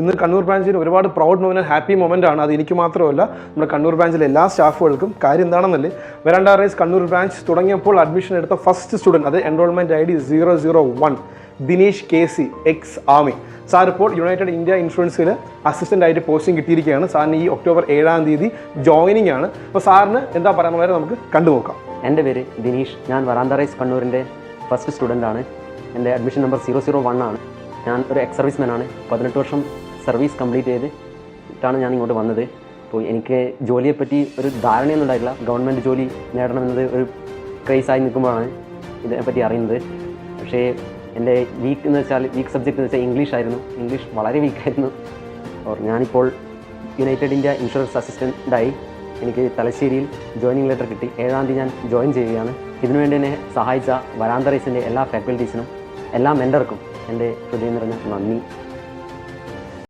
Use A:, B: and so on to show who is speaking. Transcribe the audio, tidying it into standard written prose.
A: ഇന്ന് കണ്ണൂർ ബ്രാഞ്ചിൽ ഒരുപാട് പ്രൗഡ് മൊമെന്റ് ഹാപ്പി മൊമെന്റ് ആണ്. അത് എനിക്ക് മാത്രമല്ല, നമ്മുടെ കണ്ണൂർ ബ്രാഞ്ചിലെ എല്ലാ സ്റ്റാഫുകൾക്കും. കാര്യം എന്താണെന്നല്ലേ, വെരാണ്ട റൈസ് കണ്ണൂർ ബ്രാഞ്ച് തുടങ്ങിയപ്പോൾ അഡ്മിഷൻ എടുത്ത ഫസ്റ്റ് സ്റ്റുഡൻറ്റ്, അത് enrolment ID 001 Dinesh KC X army sir ഇപ്പോൾ യുണൈറ്റഡ് ഇന്ത്യ ഇൻഷുറൻസിൽ അസിസ്റ്റൻ്റ് ആയിട്ട് പോസ്റ്റിംഗ് കിട്ടിയിരിക്കുകയാണ്. സാറിന് ഈ ഒക്ടോബർ 7 ജോയിനിങ് ആണ്. അപ്പോൾ സാറിന് എന്താ പറയാനുള്ളത് നമുക്ക് കണ്ടുനോക്കാം.
B: എൻ്റെ പേര് ദിനീഷ്. ഞാൻ വെരാണ്ട റൈസ് കണ്ണൂരിൻ്റെ ഫസ്റ്റ് സ്റ്റുഡൻ്റ് ആണ്. എൻ്റെ അഡ്മിഷൻ നമ്പർ 001 ആണ്. ഞാൻ ഒരു എക്സ് സർവീസ്മാൻ ആണ്. 18 വർഷം സർവീസ് കംപ്ലീറ്റ് ചെയ്തിട്ടാണ് ഞാൻ ഇങ്ങോട്ട് വന്നത്. അപ്പോൾ എനിക്ക് ജോലിയെപ്പറ്റി ഒരു ധാരണയൊന്നും ഉണ്ടായിട്ടില്ല. ഗവൺമെൻറ് ജോലി നേടണമെന്നത് ഒരു ക്രേസായി നിൽക്കുമ്പോഴാണ് ഇതിനെപ്പറ്റി അറിയുന്നത്. പക്ഷേ എൻ്റെ വീക്ക് സബ്ജക്റ്റ് എന്ന് വെച്ചാൽ ഇംഗ്ലീഷ് ആയിരുന്നു. ഇംഗ്ലീഷ് വളരെ വീക്കായിരുന്നു. ഞാനിപ്പോൾ യുണൈറ്റഡ് ഇന്ത്യ ഇൻഷുറൻസ് അസിസ്റ്റൻ്റായി എനിക്ക് തലശ്ശേരിയിൽ ജോയിനിങ് ലെറ്റർ കിട്ടി. 7 ഞാൻ ജോയിൻ ചെയ്യുകയാണ്. ഇതിനുവേണ്ടി എന്നെ സഹായിച്ച വെരാണ്ട റൈസിൻ്റെ എല്ലാ ഫാക്കൽറ്റീസിനും എല്ലാ മെൻറ്റർക്കും എൻ്റെ ഹൃദയം നിറഞ്ഞ നന്ദി.